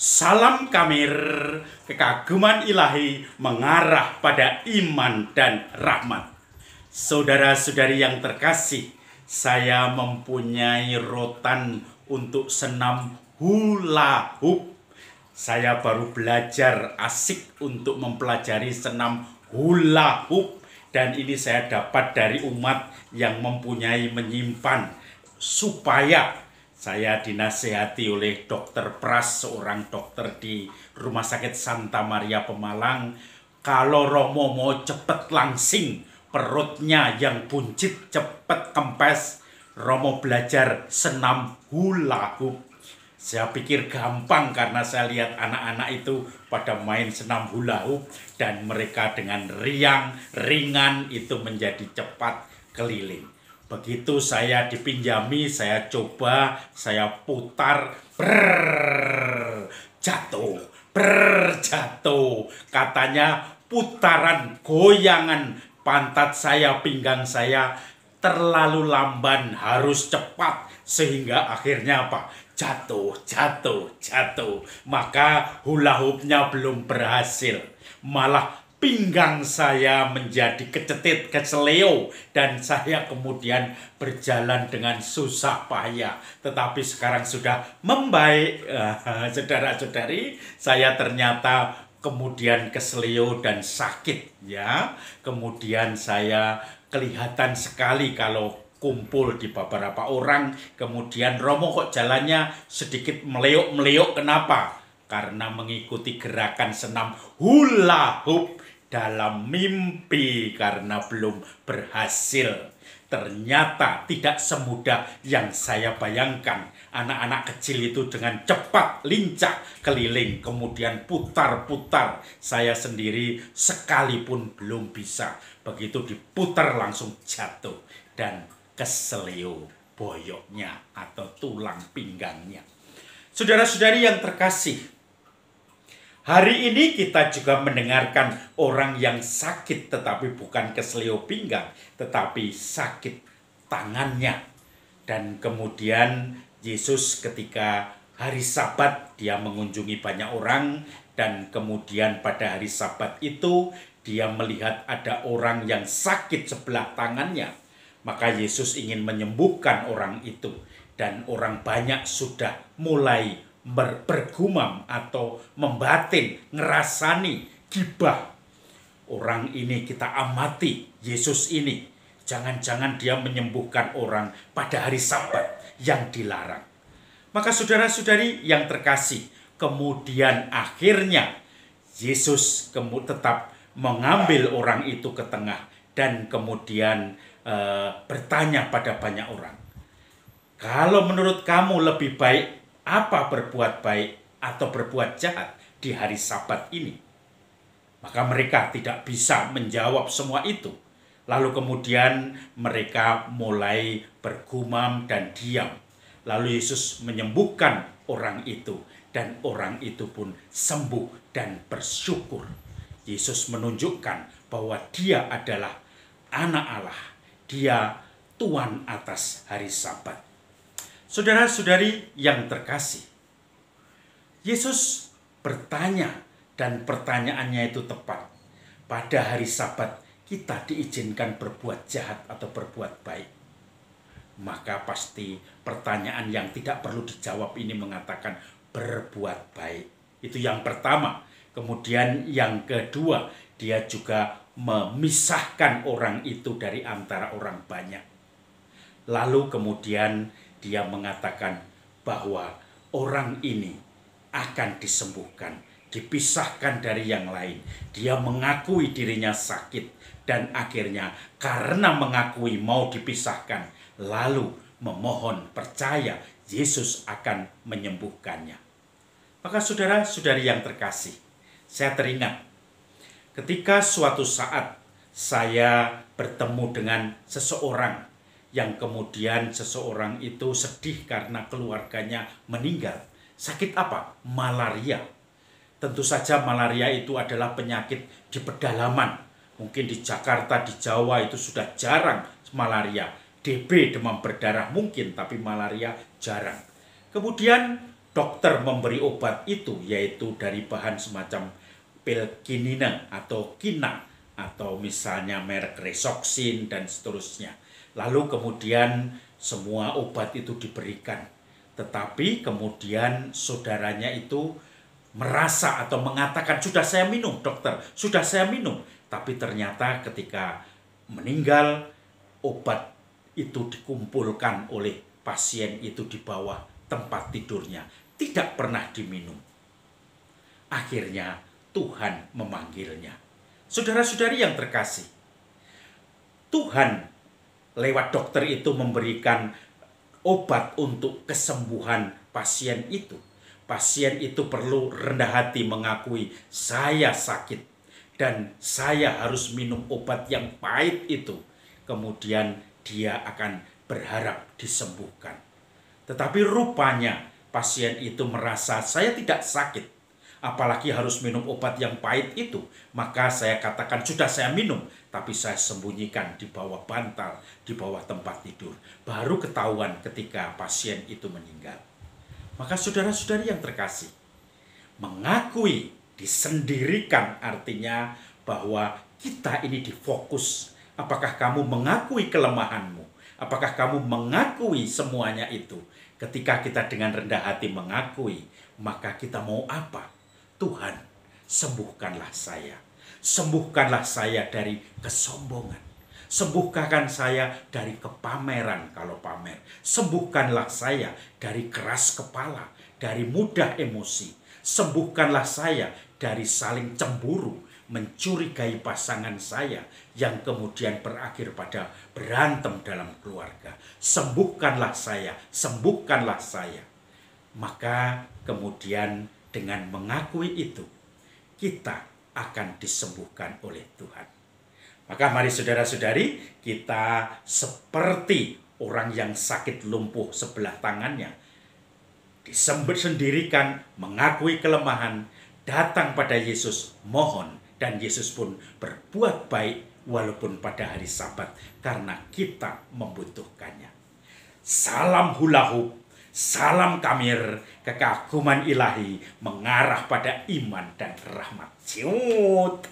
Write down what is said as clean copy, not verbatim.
Salam Kamir, kekaguman ilahi mengarah pada iman dan rahmat. Saudara-saudari yang terkasih, saya mempunyai rotan untuk senam hula hoop. Saya baru belajar, asik untuk mempelajari senam hula hoop. Dan ini saya dapat dari umat yang menyimpan supaya saya dinasehati oleh Dokter Pras, seorang dokter di Rumah Sakit Santa Maria Pemalang. Kalau Romo mau cepet langsing, perutnya yang buncit cepet kempes, Romo belajar senam hula hoop. Saya pikir gampang karena saya lihat anak-anak itu pada main senam hula hoop dan mereka dengan riang, ringan itu menjadi cepat keliling. Begitu saya dipinjami, saya coba, saya putar, jatuh, jatuh. Katanya putaran, goyangan pantat saya, pinggang saya terlalu lamban, harus cepat. Sehingga akhirnya apa? Jatuh. Maka hula hoopnya belum berhasil. Malah pinggang saya menjadi kecetit, keseleo, dan saya kemudian berjalan dengan susah payah. Tetapi sekarang sudah membaik. Saudara-saudari, saya ternyata kemudian keseleo dan sakit, ya. Kemudian saya kelihatan sekali kalau kumpul di beberapa orang. Kemudian Romo kok jalannya sedikit meleok-meleok, kenapa? Karena mengikuti gerakan senam hula hoop dalam mimpi karena belum berhasil. Ternyata tidak semudah yang saya bayangkan. Anak-anak kecil itu dengan cepat, lincah keliling, kemudian putar-putar. Saya sendiri sekalipun belum bisa. Begitu diputar langsung jatuh dan keseleo boyoknya atau tulang pinggangnya. Saudara-saudari yang terkasih, hari ini kita juga mendengarkan orang yang sakit, tetapi bukan keseleo pinggang, tetapi sakit tangannya. Dan kemudian Yesus ketika hari Sabat dia mengunjungi banyak orang, dan kemudian pada hari Sabat itu dia melihat ada orang yang sakit sebelah tangannya. Maka Yesus ingin menyembuhkan orang itu, dan orang banyak sudah mulai bergumam atau membatin, ngerasani, gibah. Orang ini kita amati, Yesus ini. Jangan-jangan dia menyembuhkan orang pada hari Sabat yang dilarang. Maka saudara-saudari yang terkasih, kemudian akhirnya Yesus tetap mengambil orang itu ke tengah dan kemudian bertanya pada banyak orang. Kalau menurut kamu lebih baik apa, berbuat baik atau berbuat jahat di hari Sabat ini? Maka mereka tidak bisa menjawab semua itu. Lalu kemudian mereka mulai bergumam dan diam. Lalu Yesus menyembuhkan orang itu dan orang itu pun sembuh dan bersyukur. Yesus menunjukkan bahwa dia adalah anak Allah. Dia Tuhan atas hari Sabat. Saudara-saudari yang terkasih, Yesus bertanya dan pertanyaannya itu tepat. Pada hari Sabat kita diizinkan berbuat jahat atau berbuat baik. Maka pasti pertanyaan yang tidak perlu dijawab ini mengatakan berbuat baik. Itu yang pertama. Kemudian yang kedua, dia juga memisahkan orang itu dari antara orang banyak. Lalu kemudian dia mengatakan bahwa orang ini akan disembuhkan, dipisahkan dari yang lain. Dia mengakui dirinya sakit dan akhirnya karena mengakui mau dipisahkan, lalu memohon percaya Yesus akan menyembuhkannya. Maka saudara-saudari yang terkasih, saya teringat ketika suatu saat saya bertemu dengan seseorang yang kemudian seseorang itu sedih karena keluarganya meninggal. Sakit apa? Malaria. Tentu saja malaria itu adalah penyakit di pedalaman. Mungkin di Jakarta, di Jawa itu sudah jarang malaria. DB, demam berdarah mungkin, tapi malaria jarang. Kemudian dokter memberi obat itu, yaitu dari bahan semacam pil kinina atau kina, atau misalnya merek Resoxin dan seterusnya. Lalu kemudian semua obat itu diberikan. Tetapi kemudian saudaranya itu merasa atau mengatakan, sudah saya minum dokter, sudah saya minum. Tapi ternyata ketika meninggal, obat itu dikumpulkan oleh pasien itu di bawah tempat tidurnya. Tidak pernah diminum. Akhirnya Tuhan memanggilnya. Saudara-saudari yang terkasih, Tuhan lewat dokter itu memberikan obat untuk kesembuhan pasien itu. Pasien itu perlu rendah hati mengakui, saya sakit dan saya harus minum obat yang pahit itu. Kemudian dia akan berharap disembuhkan. Tetapi rupanya pasien itu merasa, saya tidak sakit, apalagi harus minum obat yang pahit itu. Maka saya katakan, sudah saya minum, tapi saya sembunyikan di bawah bantal, di bawah tempat tidur. Baru ketahuan ketika pasien itu meninggal. Maka saudara-saudari yang terkasih, mengakui, disendirikan artinya bahwa kita ini difokus. Apakah kamu mengakui kelemahanmu? Apakah kamu mengakui semuanya itu? Ketika kita dengan rendah hati mengakui, maka kita mau apa? Tuhan, sembuhkanlah saya. Sembuhkanlah saya dari kesombongan. Sembuhkan saya dari kepameran kalau pamer. Sembuhkanlah saya dari keras kepala, dari mudah emosi. Sembuhkanlah saya dari saling cemburu, mencurigai pasangan saya yang kemudian berakhir pada berantem dalam keluarga. Sembuhkanlah saya, sembuhkanlah saya. Maka kemudian dengan mengakui itu, kita akan disembuhkan oleh Tuhan. Maka mari saudara-saudari, kita seperti orang yang sakit lumpuh sebelah tangannya, disendirikan, mengakui kelemahan, datang pada Yesus, mohon, dan Yesus pun berbuat baik walaupun pada hari Sabat karena kita membutuhkannya. Salam hula hoop, salam kamir, kekaguman ilahi mengarah pada iman dan rahmat. Ciut.